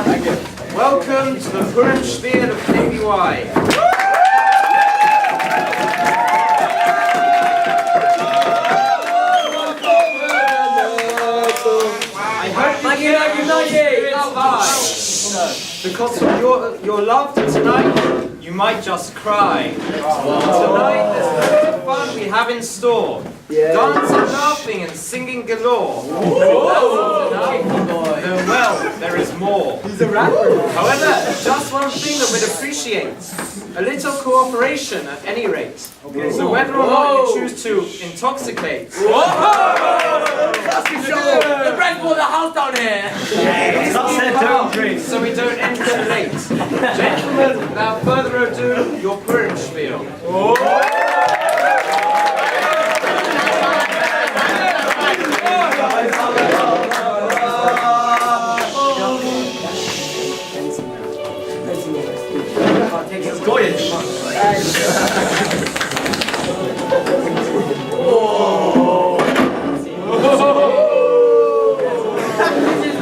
Welcome to the Purim shpiel of KBY. I hope because of your laughter tonight, you might just cry. Tonight, there's loads of fun we have in store. Dancing, laughing, and singing galore. Well, there is more. He's a rapper. However, just one thing that we'd appreciate. A little cooperation at any rate. So whether or not you choose to intoxicate. The bread for the house down here. So we don't end too late. Gentlemen, without further ado, your Purim shpiel.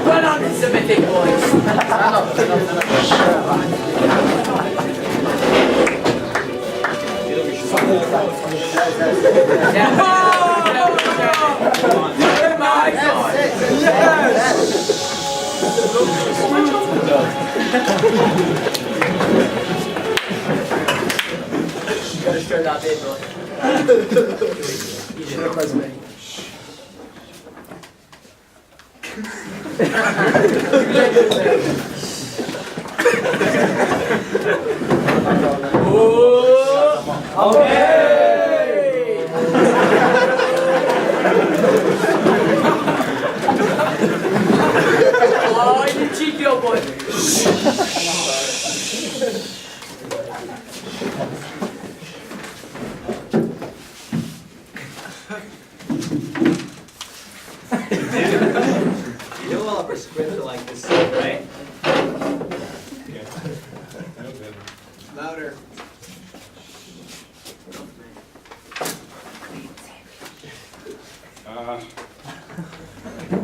Well anti-Semitic boys. Oh my God! You gotta show that bit, bro. You should have pressed me. Okay. Oh, you cheeky old boy. You develop a script like this, right? Louder.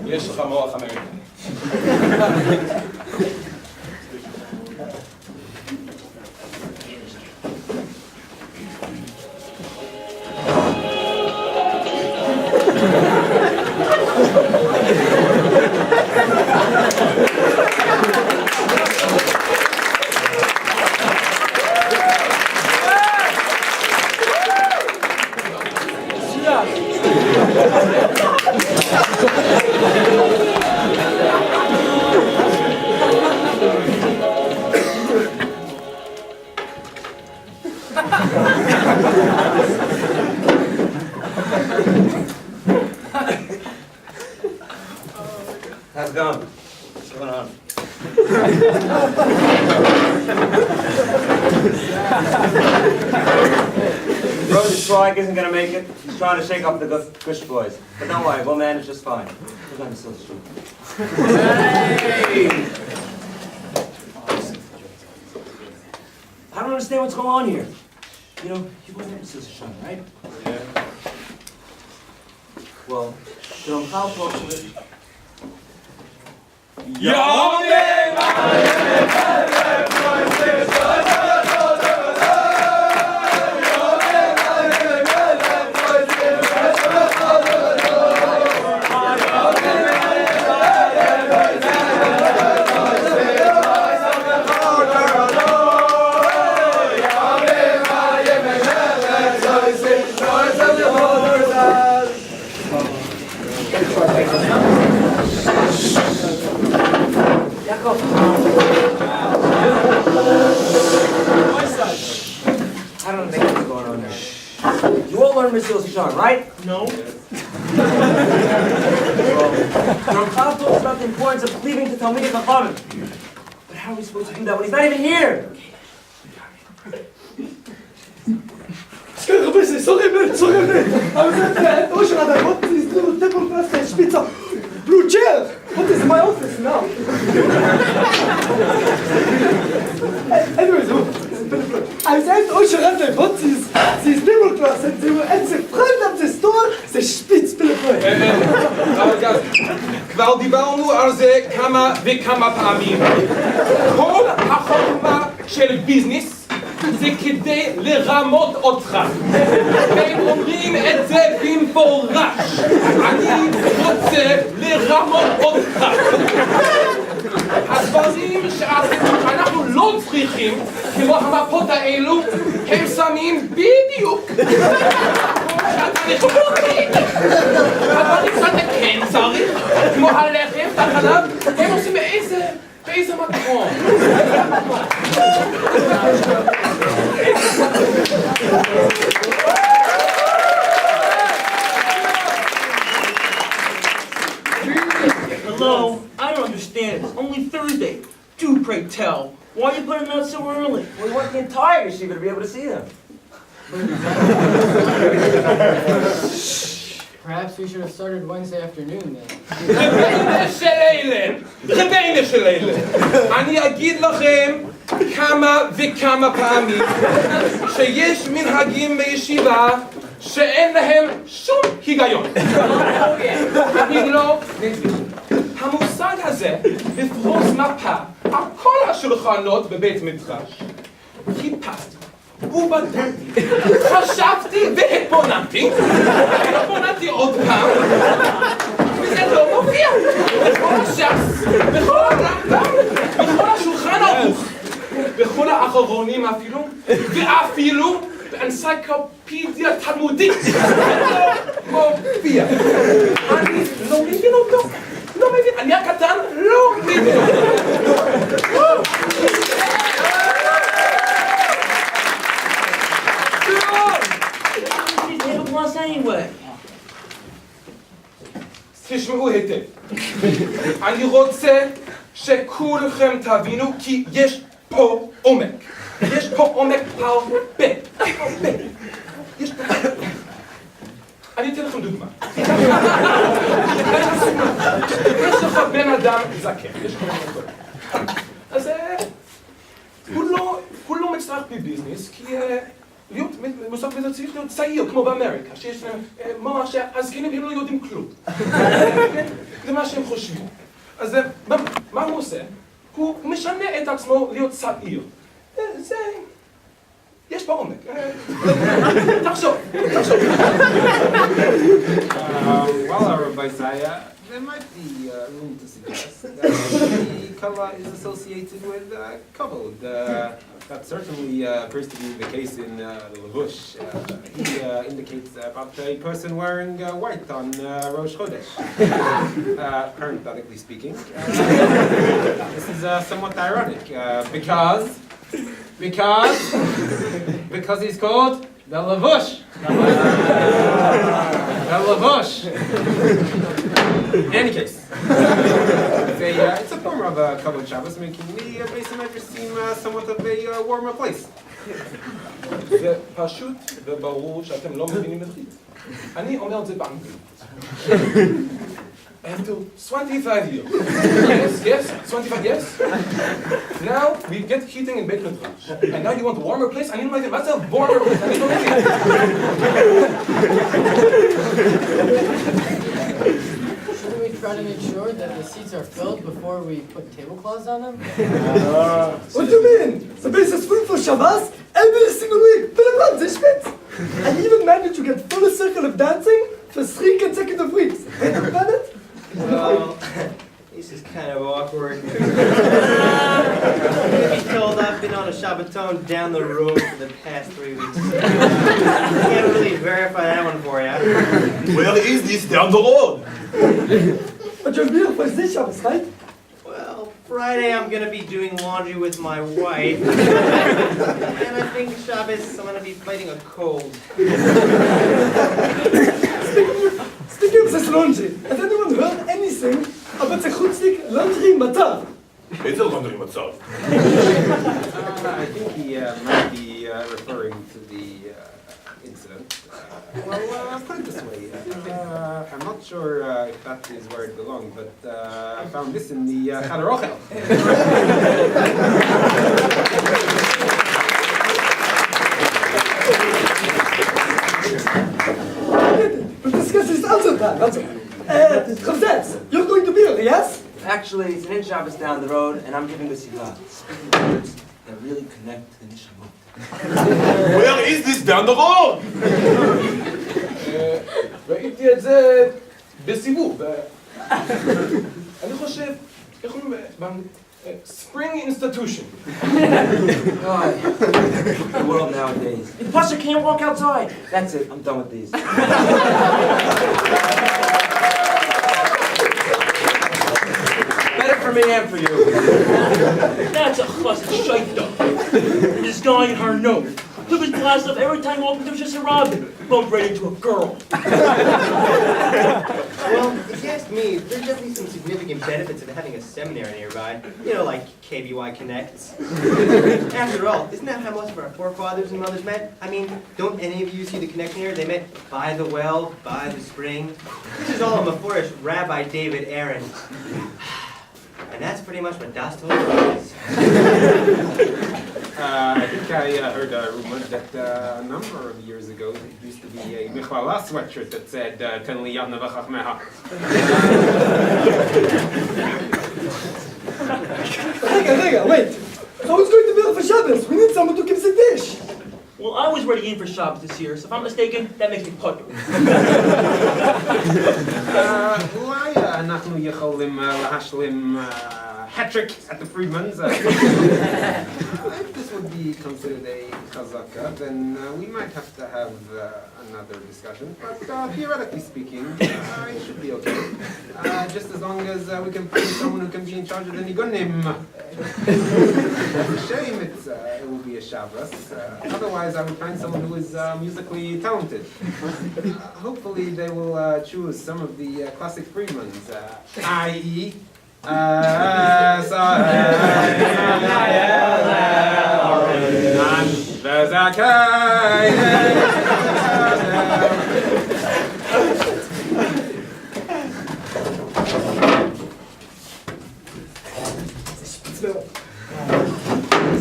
יש לך מוח אמריקני. How's it going? What's going on? Brody Swag isn't gonna make it. He's trying to shake off the Gush boys. But don't worry, we'll manage just fine. We're going to still shoot. Hey! I don't understand what's going on here. You know, you went into Sister Shun, right? Yeah. Well, Shalom Chal talks with it. I don't think what's going on here. You all learned Mesilas Yesharim, right? No. Your Chal talks about the importance of cleaving to Talmidei Chachamim. But how are we supposed to do that when he's not even here? Sorry, man. I was at the ocean and I got this little table plastic spitzer. Blue chair. What is my office now? Anyways, I was at the ocean and I bought this table class and they were at the front of the store, the spitz, Hey, guys. כבר דיברנו על זה כמה וכמה פעמים. כל החוכמה של ביזנס זה כדי לרמות אותך. והם אומרים את זה במפורש. אני רוצה לרמות אותך. הדברים שאנחנו לא צריכים, כמו המפות האלו, הם שמים בדיוק. שאתה נכנסים. הדברים שאתה כן צריך, כמו הלחם והחלב, הם עושים באיזה מקום. Hello? I don't understand. It's only Thursday. Do pray tell. Why are you putting them out so early? We want the entire yeshiva to be able to see them. Perhaps we should have started Wednesday afternoon then. רבינו של אלה. אני אגיד לכם כמה וכמה פעמים שיש מנהגים בישיבה שאין להם שום היגיון. אני לא מבין. המושג הזה, לפרוס מפה על כל השולחנות בבית מדרש, חיפשתי ובדקתי, חשבתי והתבוננתי עוד פעם, וזה לא מופיע. בכל הש"ס, בכל הרמב"ם, בכל השולחן ערוך, בכל האחרונים ואפילו באנציקלופדיה תלמודית, לא מופיע. אני לא מבין אותו. לא מבין, אני הקטן לא מבין אותו. תשמעו היטב. אני רוצה שכולכם תבינו כי יש פה עומק. יש פה עומק הרבה. יש פה... אני אתן לכם דוגמה. יש לך בן אדם זקן, יש לך בן אדם. אז הוא לא מצטרך בביזנס, כי להיות מוסף בזה צריך להיות צעיר, כמו באמריקה, שיש להם ממש הזקנים הם לא יודעים כלום. זה מה שהם חושבים. אז מה הוא עושה? הוא משנה את עצמו להיות צעיר. זה... יש פה עומק. תחשוב. Well, Rabbi Isaiah, there might be room to suggest that the kavod is associated with kavod. That certainly appears to be the case in the Levush. He indicates about a person wearing white on Rosh Chodesh. Parenthetically speaking, this is somewhat ironic because he's called the Levush. The Levush. In any case, it's a form of Kavod Shabbos, making the Beis HaMedrash seem somewhat of a warmer place. זה פשוט וברור שאתם לא מבינים את זה. אני אומר את זה באנגלית. After 25 years. Yes, 25 years. Now we get heating in Beit Midrash. And now you want a warmer place? אני לא מבין, מה זה warmer place? אני לא מבין. Shouldn't we try to make sure that the seats are filled before we put tablecloths on them? What do you mean? The place is full for Shabbos every single week. Philip, this spit. I even managed to get full circle of dancing for 3 consecutive weeks. Ain't you got it? Well, this is kind of awkward. Truth be told, I've been on a Shabbaton down the road for the past 3 weeks. Can't really verify that one for you. Where is this down the road? But you're beautiful for this Shabbos, right? Well, Friday I'm going to be doing laundry with my wife. And I think Shabbos I'm going to be fighting a cold. Speaking of this laundry, has anyone heard anything about the chutznik laundry matzav? איזה laundry מצב? I think he might be referring to the incident. Well, put it this way. I'm not sure if that is where it belonged, but I found this in the Cheder Ochel. We'll discuss this other time. Chavzetz, You're going to be here, yes? Actually, it's an in Shabbos down the road, and I'm giving the Sikha. Speaking words that really connect to the Nishamot. Where is this down the road? ראיתי את זה בסיבוב. אני חושב, איך אומרים באנגלית? Spring institution. God, the world nowadays. Plus, I can't walk outside. That's it. I'm done with these. Better for me and for you. That's a chassid shaita. This guy in her nose took his glass up every time he walked into just a robin. Bumped right into a girl. Well, if you ask me, there's definitely some significant benefits of having a seminary nearby. You know, like KBY Connects. After all, isn't that how most of our forefathers and mothers met? I mean, don't any of you see the connection here? They met by the well, by the spring. This is all a Meforish Rabbi David Aaron. And that's pretty much what Das Torah is. I think I heard a rumor that a number of years ago there used to be a Michlala sweatshirt that said Ten li yad nevachach meha. Wait. So who's going to be here for Shabbos? We need someone to give the dish. Well, I was ready in for Shabbos this year, so if I'm mistaken, that makes me putter. אולי אנחנו יכולים להשלים hat-trick at the Freedmans. If this would be considered a chazaka, then we might have to have another discussion. But theoretically speaking, it should be okay. Just as long as we can find someone who can be in charge of the nigunim. It's a shame it will be a Shabbos. Otherwise, I would find someone who is musically talented. Hopefully, they will choose some of the classic Freedmans, i.e.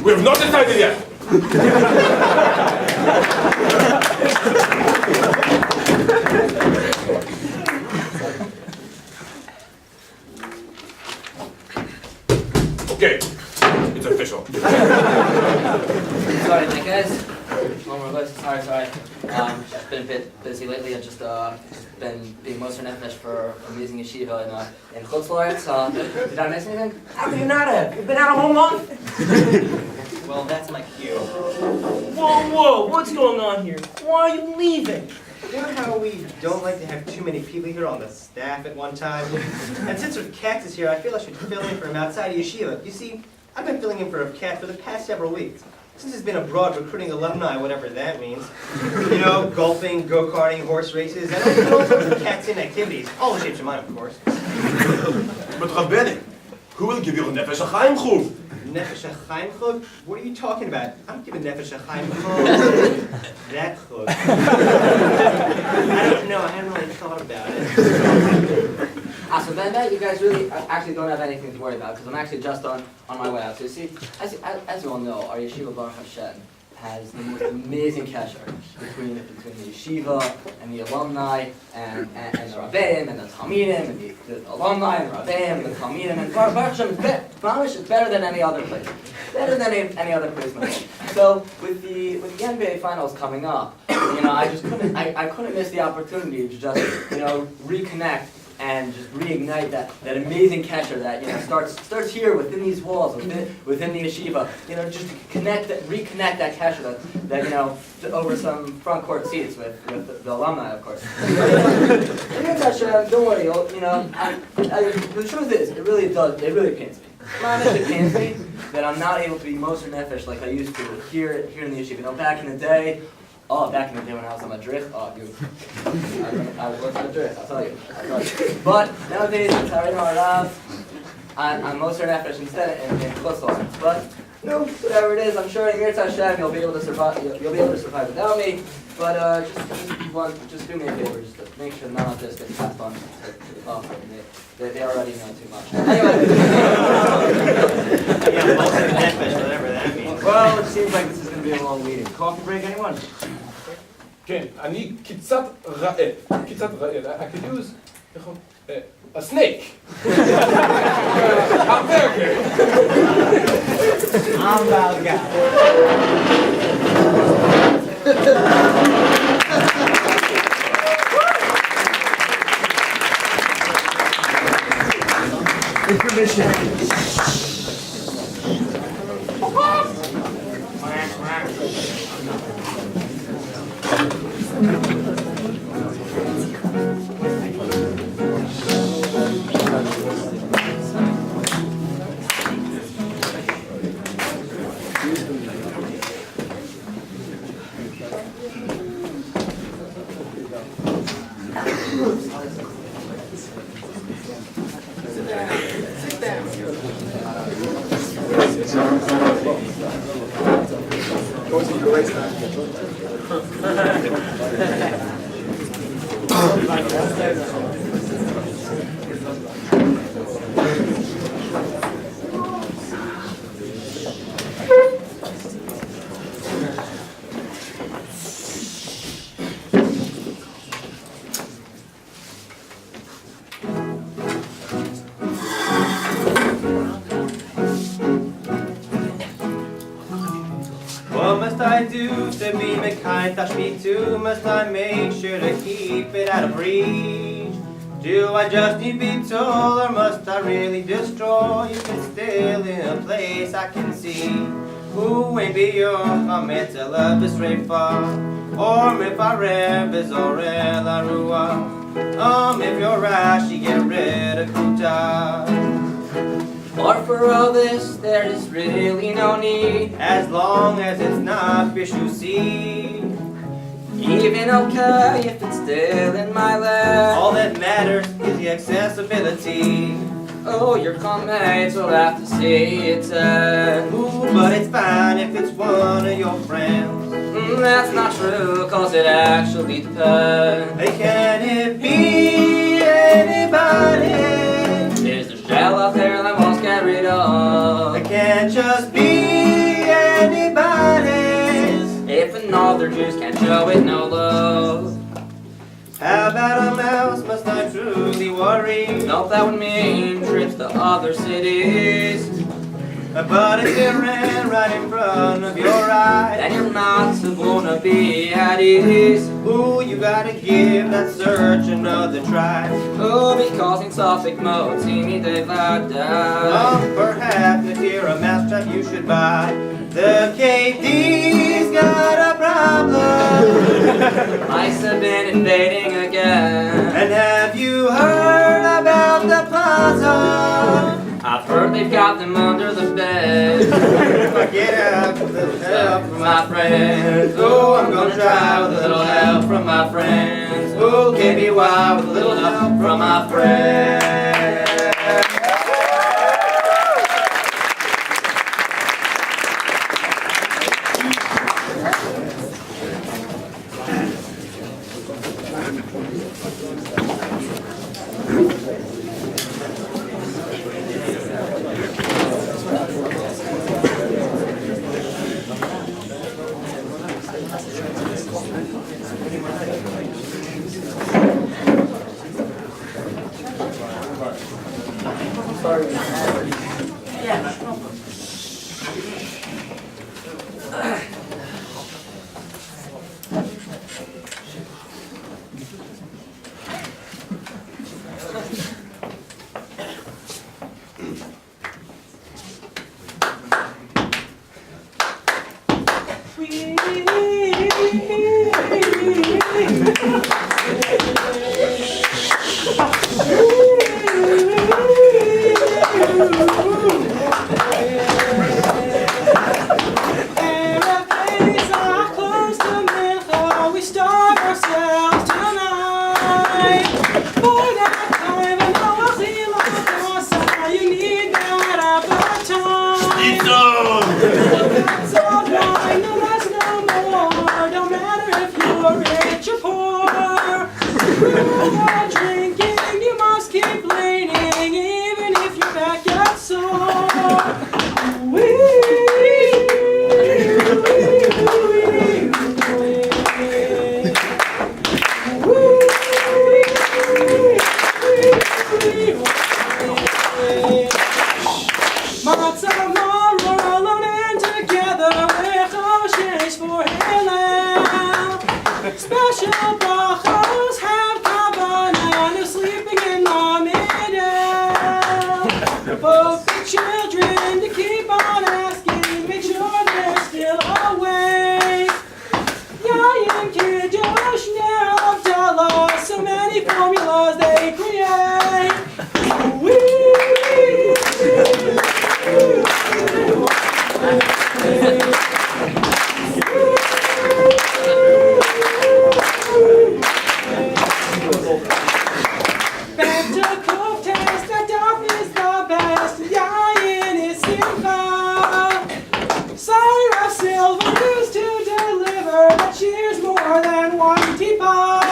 We have not decided yet. Okay, it's official. Sorry, guys. One more list. Sorry. Just been a bit busy lately. I've just been being Moser Nefesh for amazing yeshiva in Chutz La'aretz. Did I miss anything? How could you not have? You've been out a whole month. Well, that's my cue. Whoa, what's going on here? Why are you leaving? You know how we don't like to have too many people here on the staff at one time? And since there's Cats here, I feel I should fill in for him outside of yeshiva. You see, I've been filling in for a Cat for the past several weeks. Since he's been abroad recruiting alumni, whatever that means. You know, golfing, go-karting, horse races, and all sorts of Cats-in activities. All the shapes of mine, of course. But Rav Bennett, who will give you a Nefesh HaChaim Chuf? Nefesh HaChaim chug? What are you talking about? I'm giving Nefesh HaChaim chug. That chug. I don't know, I hadn't really thought about it. So then that you guys really actually don't have anything to worry about because I'm actually just on my way out. So you see, as you all know, our yeshiva Baruch Hashem has the most amazing kasher between the yeshiva and the alumni and the rabbeim and the talmidim and the alumni and the rabbeim and the talmidim and Baruch Hashem is better than any other place. Better than any other place in the world. So with the NBA finals coming up, I couldn't miss the opportunity to just reconnect and just reignite that amazing catcher that starts here within these walls, within the yeshiva. Just to reconnect that catcher that over some front court seats with the alumni, of course. Don't worry. The truth is, it really pains me. It pains me that I'm not able to be Moser Nefesh like I used to here in the yeshiva. Back in the day when I was on Madrid, dude. I was on Madrid, I'll tell you. But nowadays, I'm Moser Nefesh instead in Chutz La'aretz. But whatever it is, I'm sure in Yirtzeh Hashem you'll be able to survive without me. But just do me a favor, just to make sure none of this gets passed on to the public. They already know too much. Anyway. Yeah, Moser Nefesh, whatever that means. Well, it seems like this is going to be a long meeting. Coffee break, anyone? כן, אני קצת רעב. I could use A snake. Hamburger. What must I do to be kind? Touch me too. Must I make sure to keep it out of reach? Do I just need to be told, or must I really destroy? You can still in a place I can see. Who ain't be your comment to love is straight far? Or if I rev is orella rua. If you're Rashi, get rid of Kuta. Or for all this, there is really no need. As long as it's not Bishusi. Even okay if it's still in my lap. All that matters is the accessibility. Oh, your comments will have to see it. Ooh, but it's fine if it's one of your friends. That's not true, cause it actually depends. Can it be anybody? Is there shell out there that wants get rid of? It can't just be anybody. If another Jews can't show it no love. How about a mouse? Must I truly worry? Nope, that would mean trips to other cities. But if it ran right in front of your eyes, then you're not gonna be at ease. Ooh, you gotta give that search another try. Oh, because in Suffolk mode, see me devada. Perhaps if you're a mousetrap you should buy. The KD's got a problem. Mice have been invading again. And have you heard about the plaza? I've heard they've got them under the bed. Get out with a little help From my friends. Oh, I'm gonna try with a little help from my friends. Oh, KBY with a little help from my friends. Matzah maror learning together lechoshesh for Hillel. Special brachos have kavanah no sleeping in the middle. Provoke the children to keep on asking, make sure they're still awake. Yayin Kiddush now tell us so many formulas they create. Pentecost test, Adolf is the best. Yayin is simcha. Sire of silver news to deliver that cheers more than one teapot.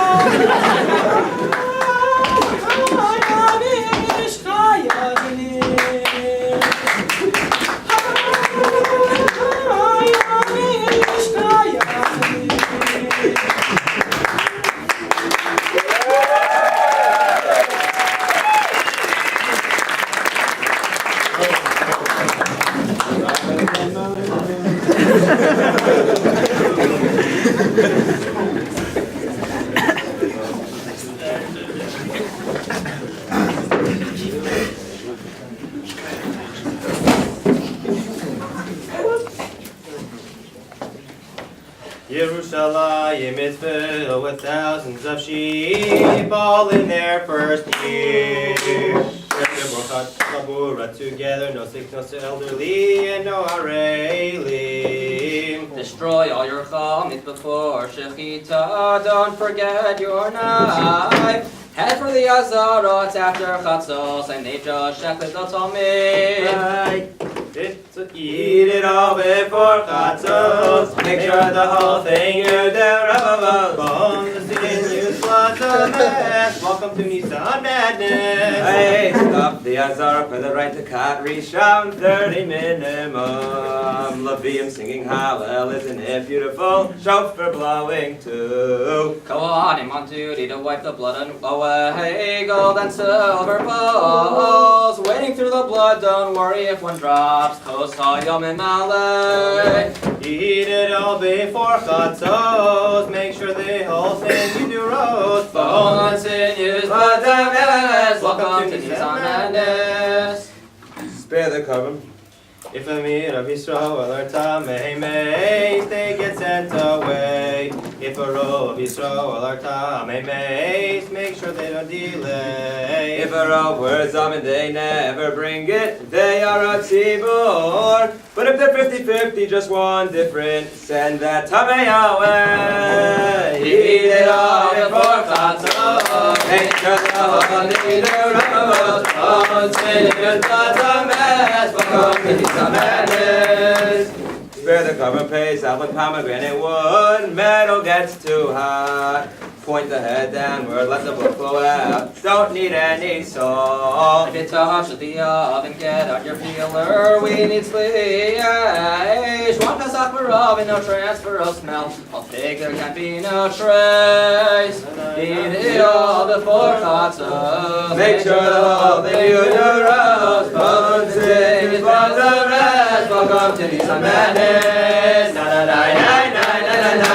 Yerushalayim is filled with thousands of sheep, all in their first year. Together, no sick, no elderly, and no arelim. Destroy all your chametz before shechita. Don't forget your knife. Head for the azarot after chatzos, and they just shechted the talmid. Eat it all before chatzos. Make sure the whole thing you do. Bones, the sinews, blood, the mess. Welcome to Nissan Madness. Hey, stop the azar for the right to cut Rishon 30 minimum. Levium singing Hallel, isn't it beautiful? Shofar blowing too. Kohanim on duty to wipe the blood away. Gold and silver bowls, wading through the blood. Don't worry if one drops. Kosha yom malay. Eat it all before chatzos. Make sure the whole thing you do roast. Bone and sinews, blood and mess. Welcome to Nissan Madness. Spare the carbon. If a meat of Yisrael are tamei meis, they get sent away. If a row of Yisrael are tamei meis, make sure they don't delay. If a row words and they never bring it, they are a tzibur. But if they're 50-50, just one different, send that tamei away. Eat it all before chatzos. Make sure the whole thing you roast. Bone, sinews, blood and mess. Welcome to Nissan Madness. Spare the carbon paste, apple pomegranate wood. Metal gets too hot. Point the head downward, let the blood flow out. Don't need any salt. If you touch the oven, get out your peeler. We need sleep. One Pesach Barov and no transfer of smell. I'll take there can be no trace. Eat it all before chatzos. Make sure the whole thing you do roast. Bones, sinews, blood, the rest. Welcome to Nissan Madness. Na na na na na na na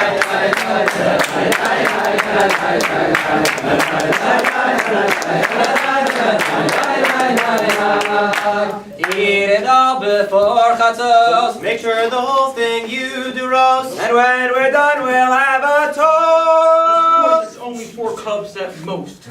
Eat it all before chatzos. Make sure the whole thing you do roast. And when we're done, we'll have a Of toast. course, it's only 4 cups at most.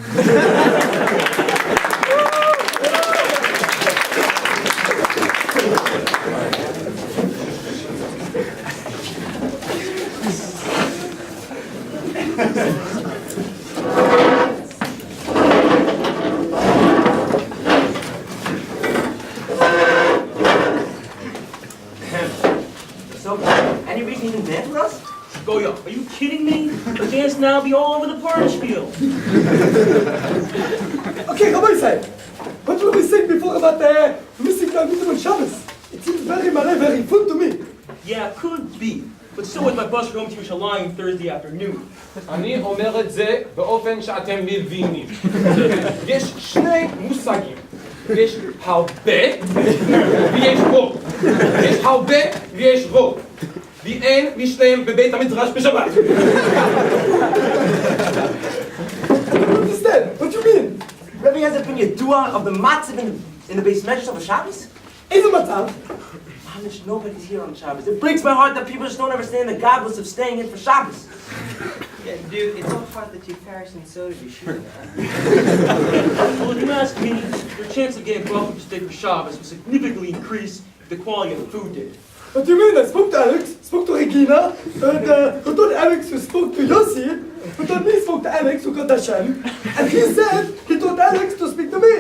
So, any reason you didn't dance with us? Goya, are you kidding me? The dance now be all over the Purim shpiel. Okay, Rabbi said, what will we sing before about the missing Talmudim on Shabbos? It seems very malay, very fun to me. Yeah, could be. But so is my bus going to Yerushalayim Thursday afternoon. אני אומר את זה באופן שאתם מבינים. יש שני מושגים. ויש הרבה ויש רוב. יש הרבה ויש רוב. ואין משניהם בבית המדרש בשבת. I don't understand. What do you mean? Rebbe has been your dua of the matzav in the base medrash of the Shabbos? איזה מצב? Mamish, nobody's here on Shabbos. It breaks my heart that people just don't understand the godless of staying in for Shabbos. Yeah, dude, it's all hard that you Paris and soda be shooting at. Well, if you ask me, your chance of getting broken to stay for Shabbos will significantly increase if the quality of the food did. What do you mean? I spoke to Alex, spoke to Regina, and I told Alex who spoke to Yossi, who told me spoke to Alex who got Hashem, and he said he told Alex to speak to me.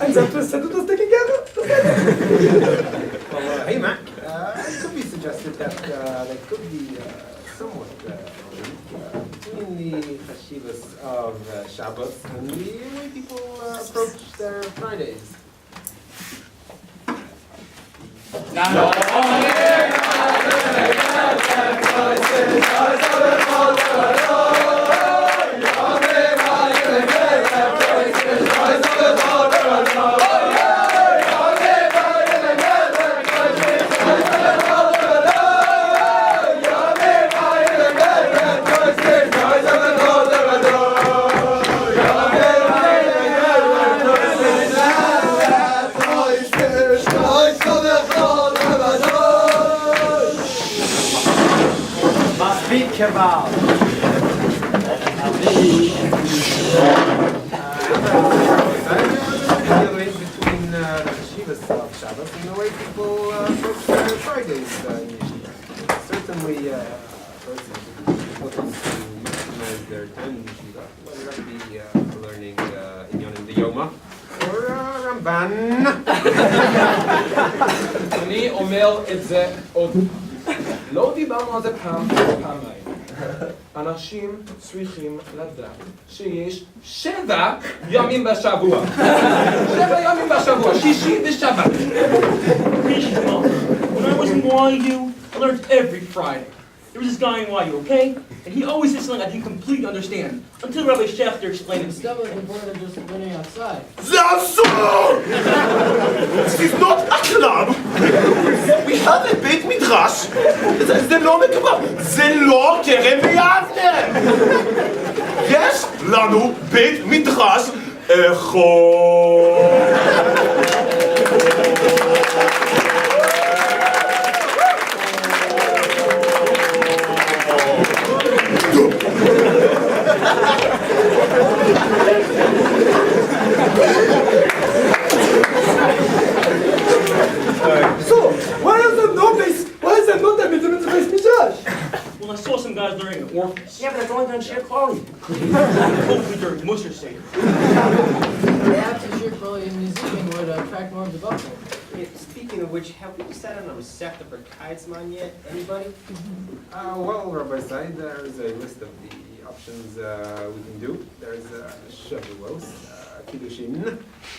And that was said it was taken care of. Well, hey Mac, it could be suggested that there could be somewhat between the chashivas of Shabbos and the way people approach their Fridays. Kebab. Between the chashivas of Shabbos and the way people approach their Fridays in yeshiva. Certainly, a person looking to maximize their time in yeshiva, whether that be learning Inyan in the Yoma or Ramban. אני אומר את זה עוד. לא דיברנו על זה פעמיים. אנשים צריכים לדעת שיש 7 ימים בשבוע. 7 ימים בשבוע, שישי ושבת. Mishma, when I was in YU, I learned every Friday. There was this guy in YU, okay? And he always said something I didn't completely understand until Rabbi Schechter explained it It's to me. still important than just running outside. זה אסור! This is not a club! We have a בית מדרש! זה לא מקובל! זה לא כרם ויבנה! יש לנו בית מדרש אחד! So, why is there no base? Why is there not a mitzvah in the base midrash? Well, I saw some guys learning at Orphans. Yeah, but that's only during Shir Klali. Hopefully during Musar Seder. Perhaps a shir in Nizikin would attract more development. Speaking of which, have we decided on a receptor for Kaitzman yet? Anybody? Well, Rabbi Said, there's a list of the options we can do. There's Shavuos, Kiddushin,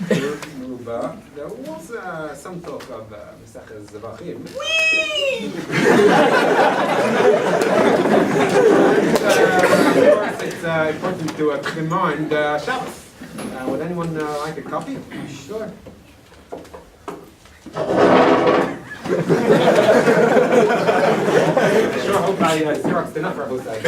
Meruba. There was some talk of Mesachas Zavachim. Of course, it's important to remind Shabbos. Would anyone like a copy? Sure. Sure hope I Xeroxed enough, Rabbi Said.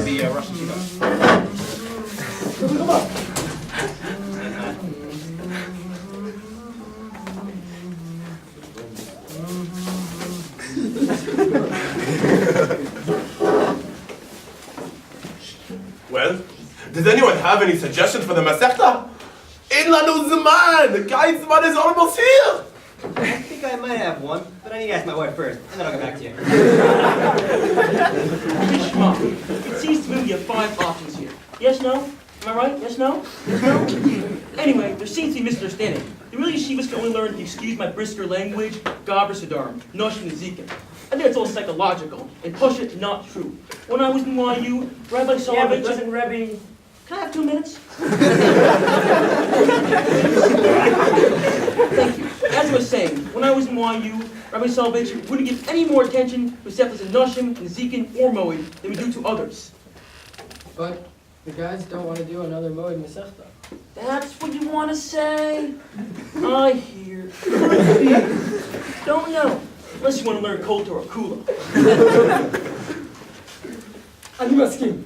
The Russian Shiva. Well, does anyone have any suggestions for the Masechta? In lanu zman! The Kaitzman is almost here! I think I might have one, but I need to ask my wife first, and then I'll get back to you. Mishma, it seems to me we have 5 options here. Yes, no? Am I right? Yes, no? No? Anyway, there seems to be misunderstanding. The real yeshivas can only learn to excuse my brisker language, Gabra Siddharm, Nosh and Ezekiel. I think it's all psychological, and push it, not true. When I was in YU, Rabbi Yeah, but Solomon... doesn't Rebbe... Can I have 2 minutes? Thank you. as I was saying, when I was in YU, Rabbi Soloveitchik wouldn't give any more attention to Seflas and Noshim, Nezikin, or Moed than we do to others. But the guys don't want to do another Moed Masechta. That's what you want to say? I hear. Don't know. Unless you want to learn Kota or Kula. אני מסכים.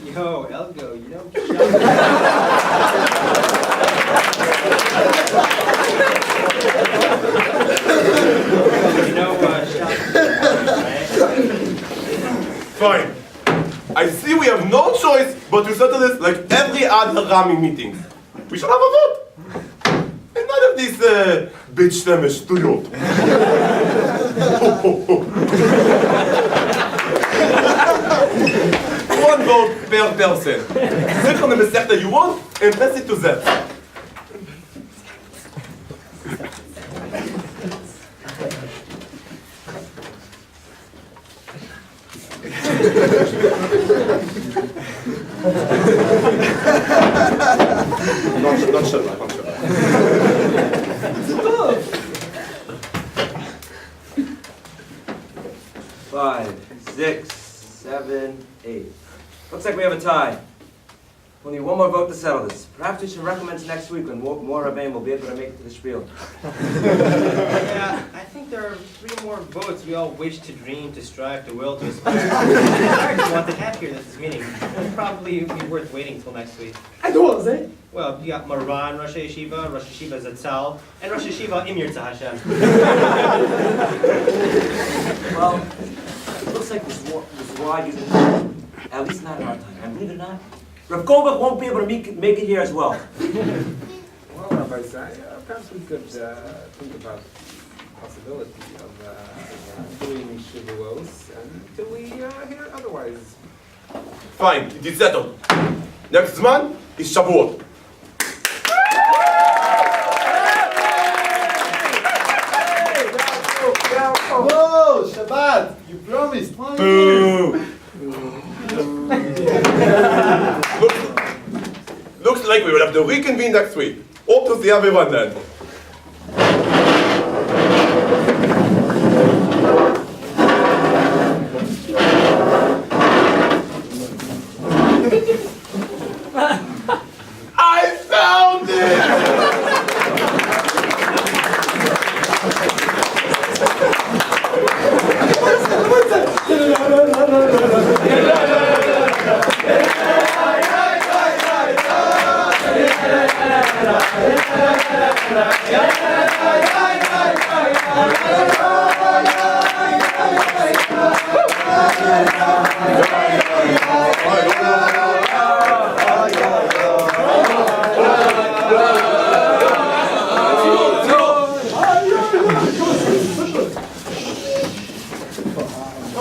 Yo, Elgo, you know. Fine. I see we have no choice but to settle this like every other Rami meeting. We shall have a vote. And none of these bitch shemesh shtuyot. One vote per person. Click on the Masechta you want and press it to that. Not Shabbat. 5, 6, 7, 8. Looks like we have a tie. We'll need one more vote to settle this. Perhaps we should recommend next week when more Rabbeim will be able to make it to the shpiel. Yeah, I think there are 3 more votes we all wish to dream, to strive, to will, to aspire. I want to have here at this meeting. It'll probably be worth waiting till next week. And who was it? Well, you got Maran, Rosh Yeshiva Zatzal, and Rosh Yeshiva Im Yirtzeh Hashem. Well, it looks like this war isn't, at least not in our time. And believe it or not, Rav Goldberg won't be able to make it here as well. Well, Rabbi Say, perhaps we could think about the possibility of doing Shavuos until we hear otherwise. Fine, it is settled. Next month is Shavuot. Whoa, Shabbat! You promised. Looks like we will have to reconvene next week. Hope to see everyone then. I found it!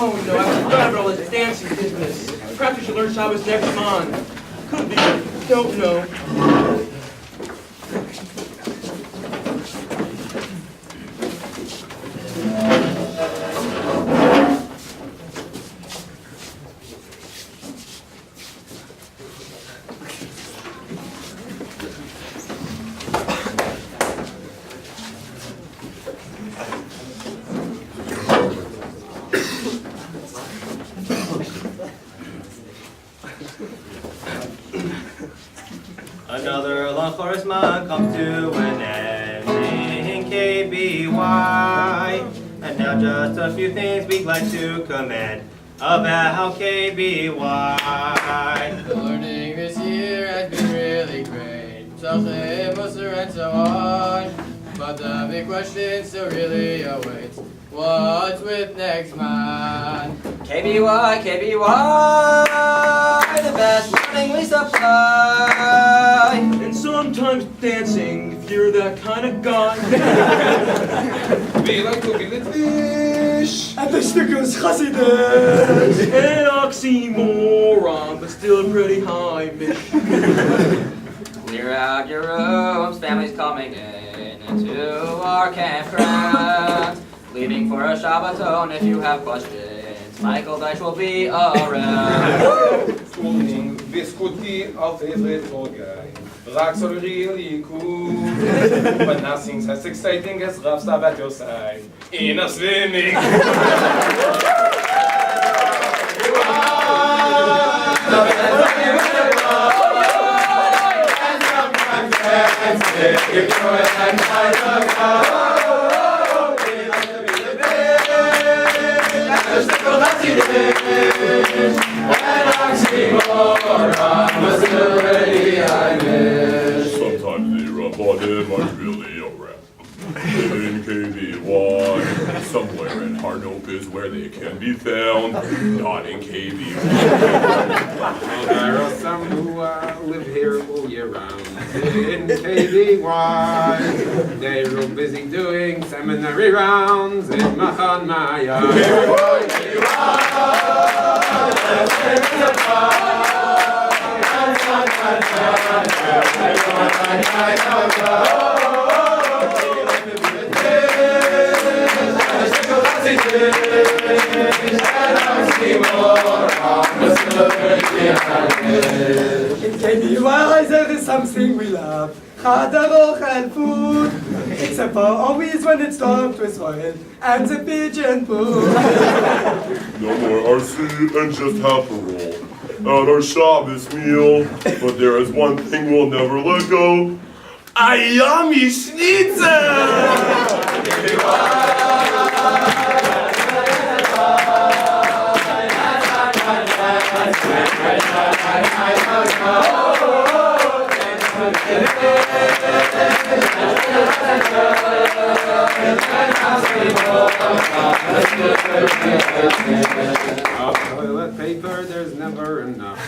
Oh no, I forgot about all this dancing business. Perhaps we should learn Shabbos next month. Could be. Don't know. Another long chorus month comes to an end in KBY. And now just a few things we'd like to commend about KBY. The learning this year has been really great. Psalchim, Musar, and so on. But the big question still really awaits. What's with next month? KBY, the best learning we supply. And sometimes dancing, if you're that kind of guy. We like to be the fish. And the stickers Chassidus. An oxymoron, but still pretty high mission. Clear out your rooms, families coming in into our campground. Leaving for a Shabbaton if you have questions. Michael Deitch will be around. This could be our favorite tour guide. Rocks are really cool, but nothing's as exciting as rough stuff at your side in a swimming Sometimes they rub on him, I'm really a rap. In KBY, somewhere in Harnope is where they can be found, not in KBY. Well, there are some who live here all year round in KBY. They're real busy doing seminary rounds in Machan Maya. In KBY there is something we love. Chadaroch and food. Except for always when it's time to soil and the pigeon poo. No more RC and just half a roll at our Shabbos meal. But there is one thing we'll never let go. A yummy schnitzel! Toilet paper, there's never enough.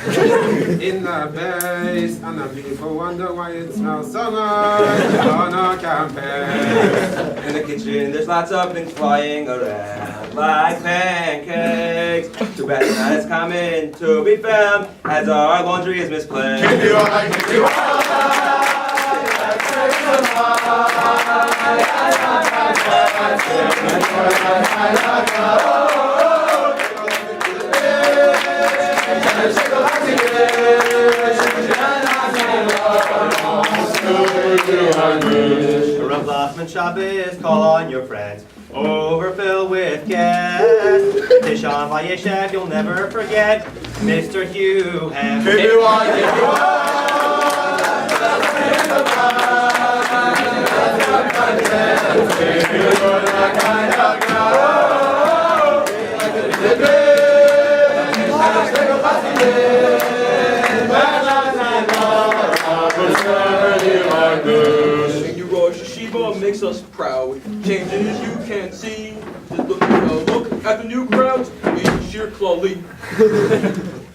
In the base, and the people wonder why it smells so much on a campaign. In the kitchen, there's lots of things flying around like pancakes. Too bad that is coming to be found as our laundry is misplaced. Rav Lachman Shabbos, call on your friends. Overfill with guests. Tishon Vayeshev, you'll never forget Mr. Hugh M. You Rosh Hashiva makes us proud. Changes you can't see. Just look at the new crowds. In sheer klali.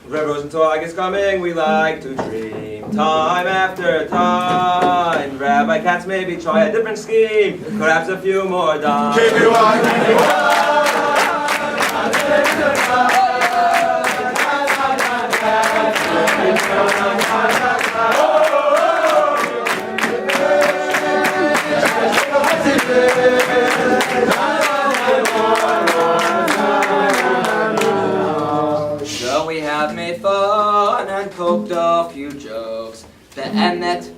Rebbe Rosenthal is coming, we like to dream time after time. Rabbi Katz maybe try a different scheme, perhaps a few more dimes. So we have made fun and poked a few jokes. The Emet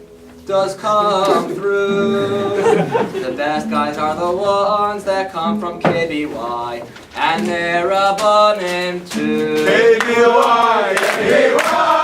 does come through. The best guys are the ones that come from KBY, and they're a bunnin' too. KBY, KBY.